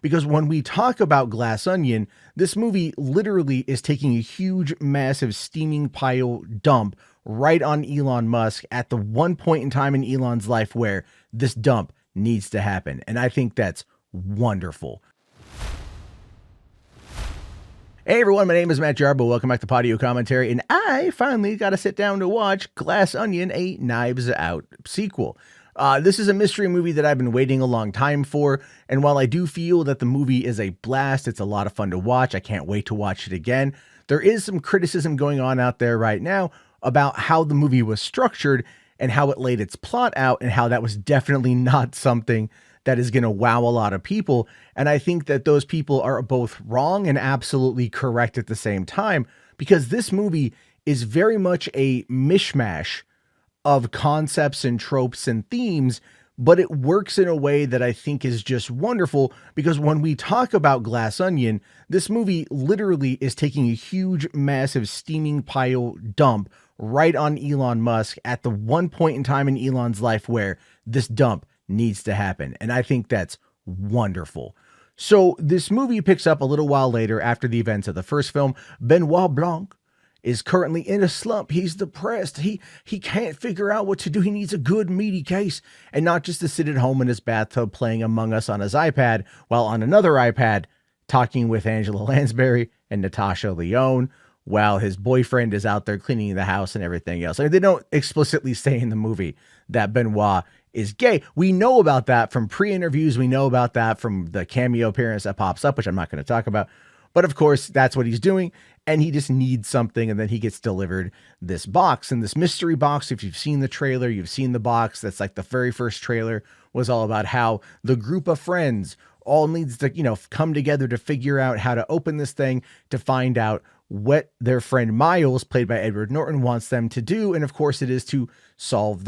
because when we talk about Glass Onion, this movie literally is taking a huge, massive, steaming pile dump right on Elon Musk at the one point in time in Elon's life where this dump needs to happen. And I think that's wonderful. Hey everyone, my name is Matt Jarbo. Welcome back to Podio Commentary, and I finally got to sit down to watch Glass Onion, a Knives Out sequel. This is a mystery movie that I've been waiting a long time for, and while I do feel that the movie is a blast, it's a lot of fun to watch, I can't wait to watch it again, there is some criticism going on out there right now about how the movie was structured and how it laid its plot out, and how that was definitely not something that is going to wow a lot of people. And I think that those people are both wrong and absolutely correct at the same time, because this movie is very much a mishmash of concepts and tropes and themes, but it works in a way that I think is just wonderful, because when we talk about Glass Onion, this movie literally is taking a huge, massive, steaming pile dump right on Elon Musk at the one point in time in Elon's life where this dump needs to happen. And I think that's wonderful. So this movie picks up a little while later after the events of the first film. Benoit Blanc is currently in a slump. He's depressed. He can't figure out what to do. He needs a good meaty case, and not just to sit at home in his bathtub playing Among Us on his iPad, while on another iPad talking with Angela Lansbury and Natasha Lyonne, while his boyfriend is out there cleaning the house and everything else. I mean, they don't explicitly say in the movie that Benoit is gay. We know about that from pre-interviews. We know about that from the cameo appearance that pops up, which I'm not going to talk about. But of course, that's what he's doing, and he just needs something, and then he gets delivered this box. And this mystery box, if you've seen the trailer, you've seen the box. That's like the very first trailer was all about how the group of friends all needs to, come together to figure out how to open this thing, to find out what their friend Miles, played by Edward Norton, wants them to do. And of course it is to solve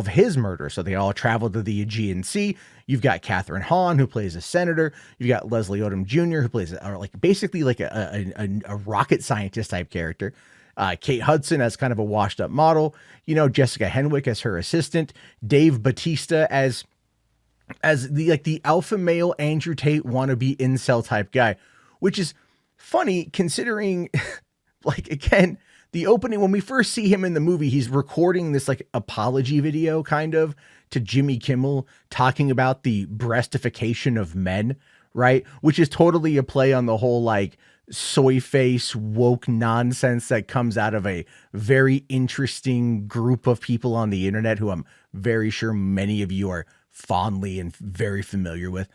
his murder. So they all travel to the Aegean Sea. You've got Kathryn Hahn, who plays a senator. You've got Leslie Odom Jr., who plays basically a rocket scientist type character. Kate Hudson as kind of a washed up model, Jessica Henwick as her assistant, Dave Bautista as the alpha male Andrew Tate wannabe incel type guy, which is funny considering, again, the opening, when we first see him in the movie, he's recording this apology video kind of to Jimmy Kimmel talking about the breastification of men, right? Which is totally a play on the whole soy face woke nonsense that comes out of a very interesting group of people on the internet who I'm very sure many of you are fondly and very familiar with.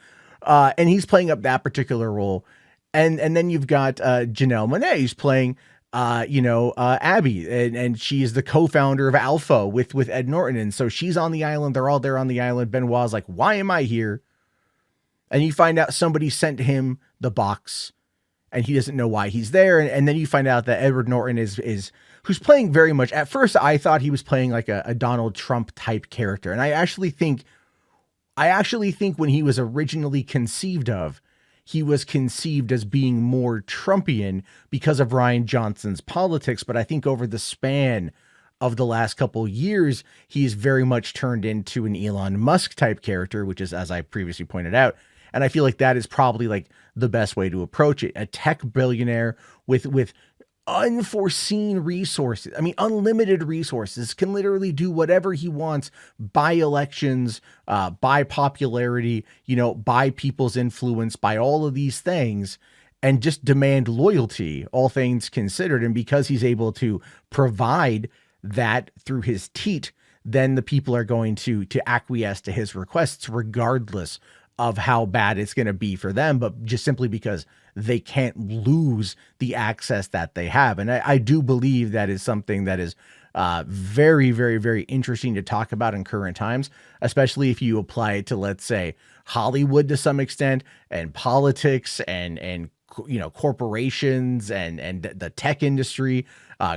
And he's playing up that particular role. And then you've got Janelle Monáe, who's playing, Abby, and she is the co-founder of Alpha with Ed Norton. And so she's on the island. They're all there on the island. Benoit's like, why am I here? And you find out somebody sent him the box, and he doesn't know why he's there. And then you find out that Edward Norton is who's playing very much. At first, I thought he was playing like a Donald Trump type character. And I actually think when he was originally conceived of, he was conceived as being more Trumpian because of Rian Johnson's politics. But I think over the span of the last couple years, he's very much turned into an Elon Musk type character, which is, as I previously pointed out. And I feel like that is probably the best way to approach it. A tech billionaire with unforeseen resources. I mean, unlimited resources, can literally do whatever he wants, buy elections, buy popularity, buy people's influence, buy all of these things, and just demand loyalty, all things considered. And because he's able to provide that through his teat, then the people are going to acquiesce to his requests, regardless of how bad it's going to be for them, but just simply because they can't lose the access that they have. And I do believe that is something that is very, very, very interesting to talk about in current times, especially if you apply it to, let's say, Hollywood to some extent, and politics and corporations and the tech industry,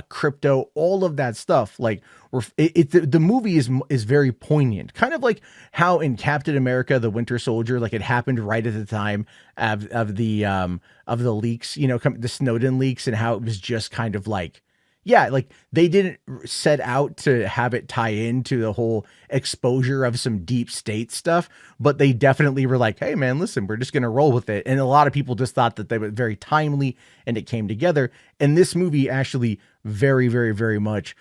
crypto, all of that stuff. The movie is very poignant, kind of like how in Captain America, the Winter Soldier, it happened right at the time of the leaks, the Snowden leaks, and how it was just kind of yeah, like they didn't set out to have it tie into the whole exposure of some deep state stuff, but they definitely were like, hey man, listen, we're just going to roll with it. And a lot of people just thought that they were very timely and it came together. And this movie actually very, very, very much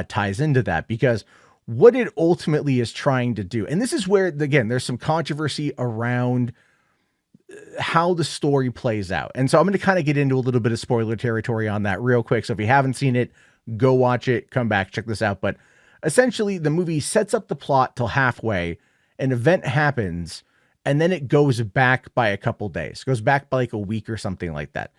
ties into that, because what it ultimately is trying to do, and this is where, again, there's some controversy around how the story plays out. And so I'm going to kind of get into a little bit of spoiler territory on that real quick. So if you haven't seen it, go watch it, come back, check this out. But essentially the movie sets up the plot till halfway, an event happens, and then it goes back by a couple days, goes back by like a week or something like that.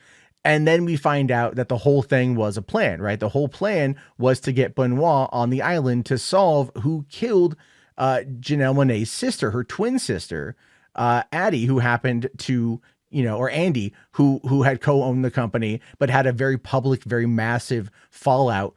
And then we find out that the whole thing was a plan, right? The whole plan was to get Benoit on the island to solve who killed Janelle Monáe's sister, her twin sister, Addie, who happened to, or Andy, who had co-owned the company, but had a very public, very massive fallout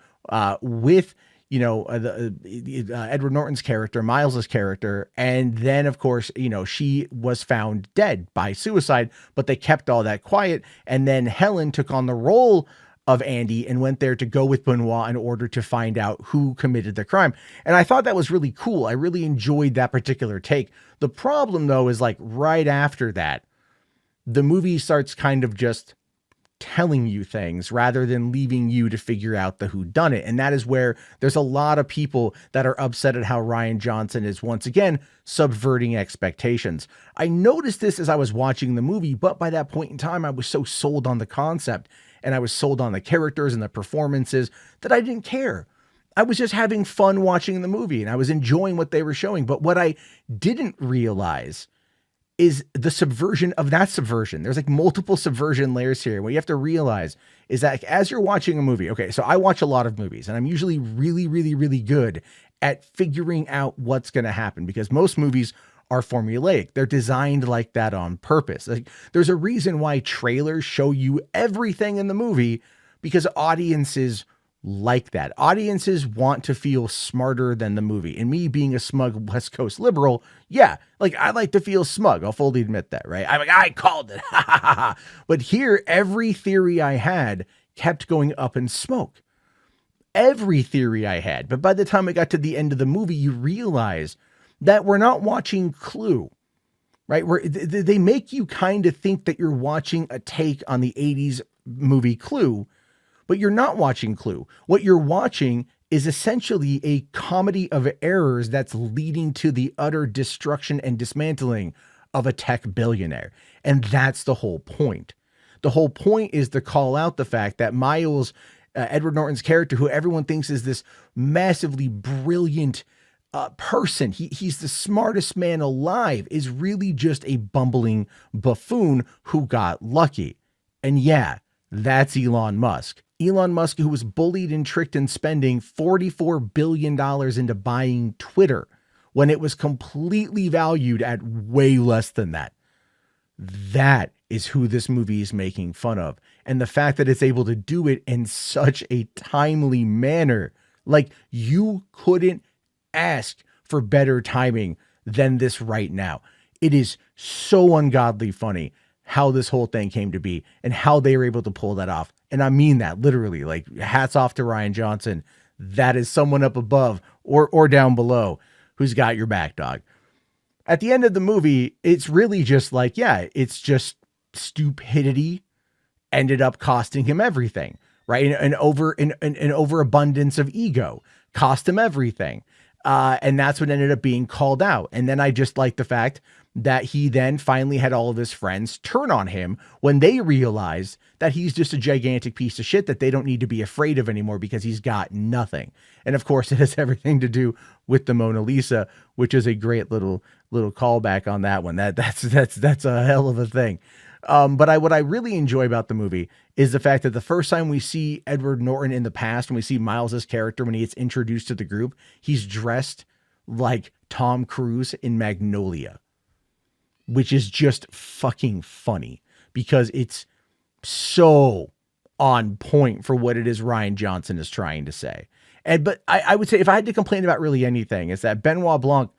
with, Edward Norton's character, Miles's character. And then, of course, she was found dead by suicide, but they kept all that quiet. And then Helen took on the role of Andy and went there to go with Benoit in order to find out who committed the crime. And I thought that was really cool. I really enjoyed that particular take. The problem, though, is like right after that, the movie starts kind of just telling you things rather than leaving you to figure out the whodunit. And that is where there's a lot of people that are upset at how Rian Johnson is once again subverting expectations. I noticed this as I was watching the movie, but by that point in time, I was so sold on the concept and I was sold on the characters and the performances that I didn't care. I was just having fun watching the movie and I was enjoying what they were showing. But what I didn't realize is the subversion of that subversion. There's like multiple subversion layers here. What you have to realize is that as you're watching a movie, okay, so I watch a lot of movies and I'm usually really, really, really good at figuring out what's going to happen, because most movies are formulaic. They're designed like that on purpose. Like, there's a reason why trailers show you everything in the movie, because audiences like that. Audiences want to feel smarter than the movie. And me being a smug West Coast liberal, yeah, like I like to feel smug. I'll fully admit that, right? I'm like, I called it. But here, every theory I had kept going up in smoke. Every theory I had. But by the time I got to the end of the movie, you realize that we're not watching Clue, right? They make you kind of think that you're watching a take on the 80s movie Clue, but you're not watching Clue. What you're watching is essentially a comedy of errors that's leading to the utter destruction and dismantling of a tech billionaire. And that's the whole point. The whole point is to call out the fact that Miles, Edward Norton's character, who everyone thinks is this massively brilliant person, he's the smartest man alive, is really just a bumbling buffoon who got lucky. And yeah, that's Elon Musk. Elon Musk, who was bullied and tricked in spending $44 billion into buying Twitter when it was completely valued at way less than that. That is who this movie is making fun of. And the fact that it's able to do it in such a timely manner, like you couldn't ask for better timing than this right now. It is so ungodly funny how this whole thing came to be and how they were able to pull that off. And I mean that literally, like hats off to Rian Johnson. That is someone up above or down below who's got your back, dog. At the end of the movie, it's really just like, yeah, it's just stupidity ended up costing him everything, right? An overabundance of ego cost him everything. And that's what ended up being called out. And then I just like the fact that he then finally had all of his friends turn on him when they realized that he's just a gigantic piece of shit that they don't need to be afraid of anymore because he's got nothing. And of course, it has everything to do with the Mona Lisa, which is a great little callback on that one. That's a hell of a thing. But what I really enjoy about the movie is the fact that the first time we see Edward Norton in the past, when we see Miles's character, when he gets introduced to the group, he's dressed like Tom Cruise in Magnolia, which is just fucking funny because it's so on point for what it is Rian Johnson is trying to say. But I would say if I had to complain about really anything, is that Benoit Blanc,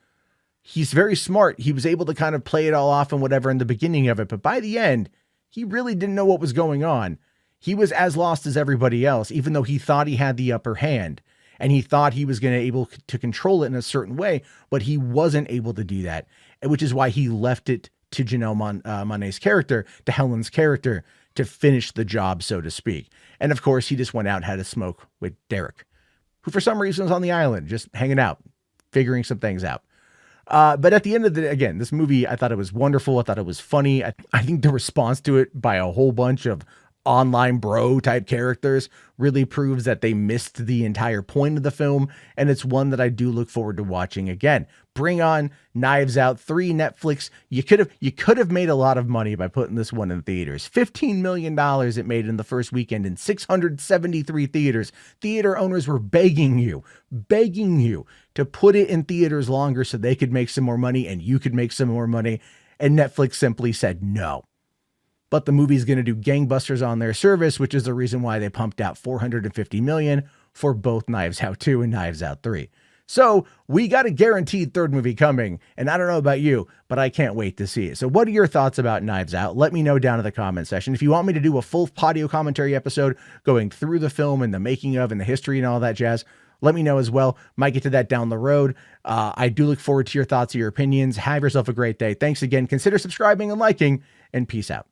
he's very smart. He was able to kind of play it all off and whatever in the beginning of it. But by the end, he really didn't know what was going on. He was as lost as everybody else, even though he thought he had the upper hand and he thought he was going to able to control it in a certain way, but he wasn't able to do that, which is why he left it to Janelle Monáe's character, to Helen's character, to finish the job, so to speak. And of course, he just went out and had a smoke with Derek, who for some reason was on the island, just hanging out, figuring some things out. But at the end of again, this movie, I thought it was wonderful. I thought it was funny. I think the response to it by a whole bunch of online bro type characters really proves that they missed the entire point of the film. And it's one that I do look forward to watching again. Bring on Knives Out 3, Netflix. You could have made a lot of money by putting this one in theaters. $15 million it made in the first weekend in 673 theaters. Theater owners were begging you to put it in theaters longer so they could make some more money and you could make some more money. And Netflix simply said no. But the movie's going to do gangbusters on their service, which is the reason why they pumped out $450 million for both Knives Out 2 and Knives Out 3. So we got a guaranteed third movie coming, and I don't know about you, but I can't wait to see it. So what are your thoughts about Knives Out? Let me know down in the comment section. If you want me to do a full audio commentary episode going through the film and the making of and the history and all that jazz, let me know as well. Might get to that down the road. I do look forward to your thoughts, your opinions. Have yourself a great day. Thanks again. Consider subscribing and liking, and peace out.